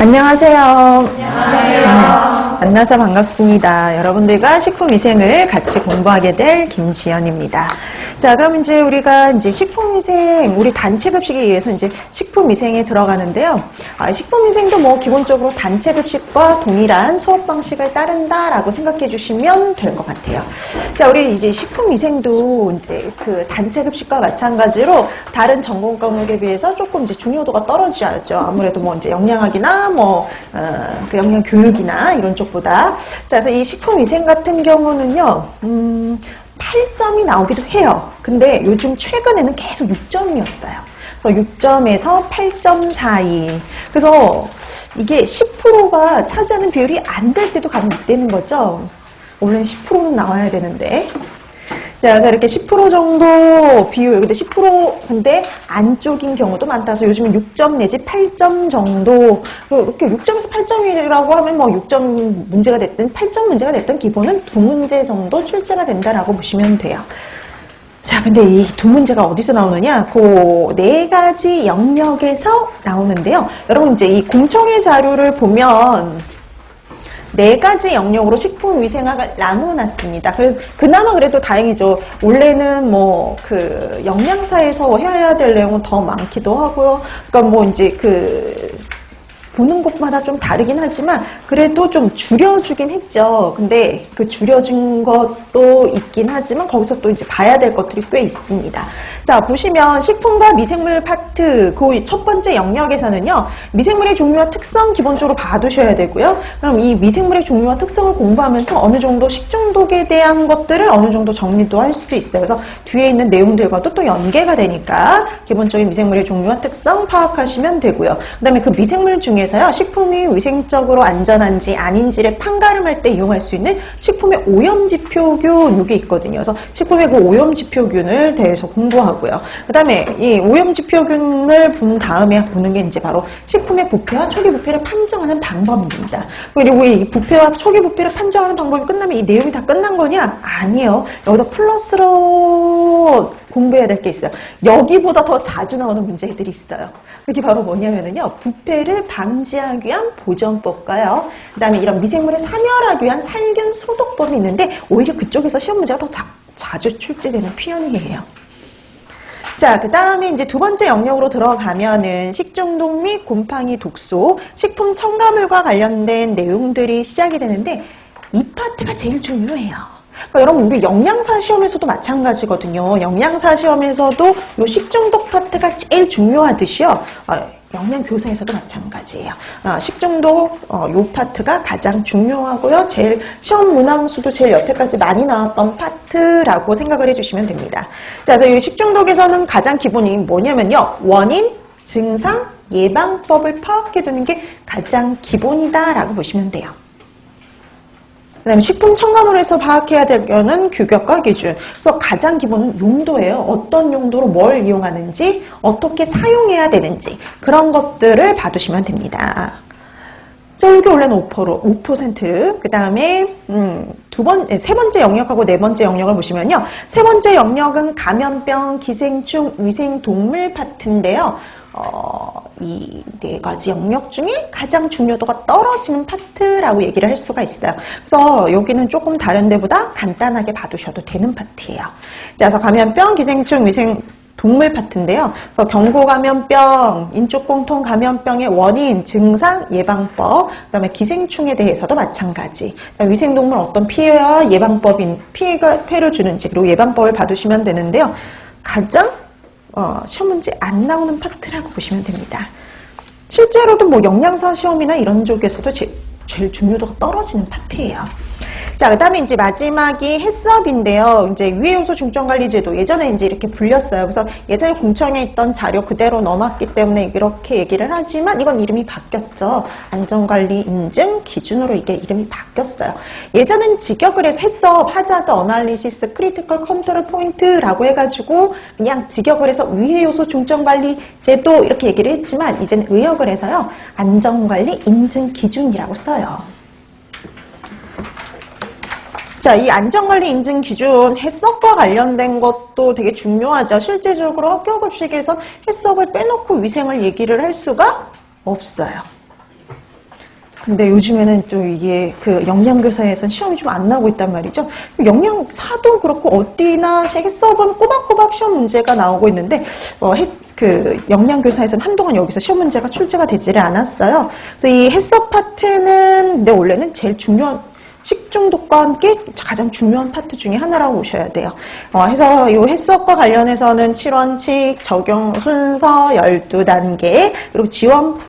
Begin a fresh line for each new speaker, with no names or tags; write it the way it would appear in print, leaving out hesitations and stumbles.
안녕하세요.
안녕하세요.
만나서 반갑습니다. 여러분들과 식품위생을 같이 공부하게 될 김지연입니다. 자, 그럼 이제 우리가 식품위생, 우리 단체급식에 의해서 이제 식품위생에 들어가는데요. 식품위생도 뭐 기본적으로 단체급식과 동일한 수업 방식을 따른다라고 생각해 주시면 될 것 같아요. 자, 우리 이제 식품위생도 이제 그 단체급식과 마찬가지로 다른 전공 과목에 비해서 조금 이제 중요도가 떨어지죠. 아무래도 뭐 이제 영양학이나 그 영양 교육이나 이런 쪽보다. 자, 그래서 이 식품위생 같은 경우는요, 8점이 나오기도 해요. 근데 요즘 최근에는 계속 6점이었어요. 그래서 6점에서 8점 사이. 그래서 이게 10%가 차지하는 비율이 안 될 때도 간혹 있다는 거죠. 원래는 10%는 나와야 되는데. 자, 그래서 이렇게 10% 정도 비율, 근데 10% 근데 안쪽인 경우도 많다. 그래서 요즘은 6점 내지 8점 정도, 이렇게 6점에서 8점이라고 하면 뭐 6점 문제가 됐든 8점 문제가 됐든 기본은 2문제 정도 출제가 된다라고 보시면 돼요. 자, 근데 이 2문제가 어디서 나오느냐? 그 4가지 영역에서 나오는데요. 여러분 이제 이 공청회 자료를 보면 4가지 영역으로 식품위생학을 나눠놨습니다. 그래서 그나마 그래도 다행이죠. 원래는 뭐 그 영양사에서 해야 될 내용은 더 많기도 하고요. 그러니까 뭐 이제 보는 곳마다 좀 다르긴 하지만 그래도 좀 줄여주긴 했죠. 근데 그 줄여준 것도 있긴 하지만 거기서 또 이제 봐야 될 것들이 꽤 있습니다. 자, 보시면 식품과 미생물 파트 그 첫 번째 영역에서는요. 미생물의 종류와 특성 기본적으로 봐두셔야 되고요. 그럼 이 미생물의 종류와 특성을 공부하면서 어느 정도 식중독에 대한 것들을 어느 정도 정리도 할 수도 있어요. 그래서 뒤에 있는 내용들과도 또 연계가 되니까 기본적인 미생물의 종류와 특성 파악하시면 되고요. 그 다음에 그 미생물 중에 에서요, 식품이 위생적으로 안전한지 아닌지를 판가름할 때 이용할 수 있는 식품의 오염지표균 이게 있거든요. 그래서 식품의 그 오염지표균을 대해서 공부하고요. 그 다음에 이 오염지표균을 본 다음에 보는 게 이제 바로 식품의 부패와 초기 부패를 판정하는 방법입니다. 그리고 이 부패와 초기 부패를 판정하는 방법이 끝나면 이 내용이 다 끝난 거냐? 아니에요. 여기다 플러스로 공부해야 될 게 있어요. 여기보다 더 자주 나오는 문제들이 있어요. 그게 바로 뭐냐면요. 부패를 방지하기 위한 보존법과요. 그 다음에 이런 미생물을 사멸하기 위한 살균 소독법이 있는데 오히려 그쪽에서 시험 문제가 더 자주 출제되는 표현이에요. 자, 그 다음에 이제 두 번째 영역으로 들어가면은 식중독 및 곰팡이 독소, 식품 첨가물과 관련된 내용들이 시작이 되는데 이 파트가 제일 중요해요. 그러니까 여러분 우리 영양사 시험에서도 마찬가지거든요. 영양사 시험에서도 요 식중독 파트가 제일 중요하듯이요. 영양교사에서도 마찬가지예요. 식중독 요 파트가 가장 중요하고요. 제일 시험 문항수도 제일 여태까지 많이 나왔던 파트라고 생각을 해주시면 됩니다. 자, 그래서 이 식중독에서는 가장 기본이 뭐냐면요. 원인, 증상, 예방법을 파악해두는 게 가장 기본이다라고 보시면 돼요. 그 다음에 식품 첨가물에서 파악해야 될 거는 규격과 기준. 그래서 가장 기본은 용도예요. 어떤 용도로 뭘 이용하는지, 어떻게 사용해야 되는지 그런 것들을 봐두시면 됩니다. 자, 여기 원래는 5%. 그 다음에 세 번째 영역하고 네 번째 영역을 보시면요. 세 번째 영역은 감염병, 기생충, 위생동물 파트인데요. 이 4가지 영역 중에 가장 중요도가 떨어지는 파트라고 얘기를 할 수가 있어요. 그래서 여기는 조금 다른 데보다 간단하게 봐두셔도 되는 파트예요. 자, 그래서 감염병, 기생충, 위생 동물 파트인데요. 그래서 경고감염병, 인축공통 감염병의 원인, 증상, 예방법, 그 다음에 기생충에 대해서도 마찬가지. 위생동물 어떤 피해와 피해를 주는지 그리고 예방법을 봐두시면 되는데요. 가장 시험 문제 안 나오는 파트라고 보시면 됩니다. 실제로도 뭐 영양사 시험이나 이런 쪽에서도 제일 중요도가 떨어지는 파트예요. 자, 그 다음에 이제 마지막이 해썹인데요. 이제 유해요소 중점관리제도 예전에 이제 이렇게 불렸어요. 그래서 예전에 공청에 있던 자료 그대로 넣어놨기 때문에 이렇게 얘기를 하지만 이건 이름이 바뀌었죠. 안전관리 인증 기준으로 이게 이름이 바뀌었어요. 예전엔 직역을 해서 해썹, 하자드 어널리시스, 크리티컬 컨트롤 포인트라고 해가지고 그냥 직역을 해서 유해요소 중점관리제도 이렇게 얘기를 했지만 이제는 의역을 해서요. 안전관리 인증 기준이라고 써요. 자, 이 안전관리 인증 기준 해썹과 관련된 것도 되게 중요하죠. 실제적으로 학교급식에선 해썹을 빼놓고 위생을 얘기를 할 수가 없어요. 근데 요즘에는 또 이게 그 영양교사에선 시험이 좀 안 나오고 있단 말이죠. 영양사도 그렇고 어디나 해썹은 꼬박꼬박 시험 문제가 나오고 있는데 그 영양교사에서는 한동안 여기서 시험 문제가 출제가 되지를 않았어요. 그래서 이 해썹 파트는 근데 원래는 제일 중요한 식중독과 함께 가장 중요한 파트 중에 하나라고 보셔야 돼요. 해서 이 해썹과 관련해서는 7원칙, 적용 순서 12단계, 그리고 지원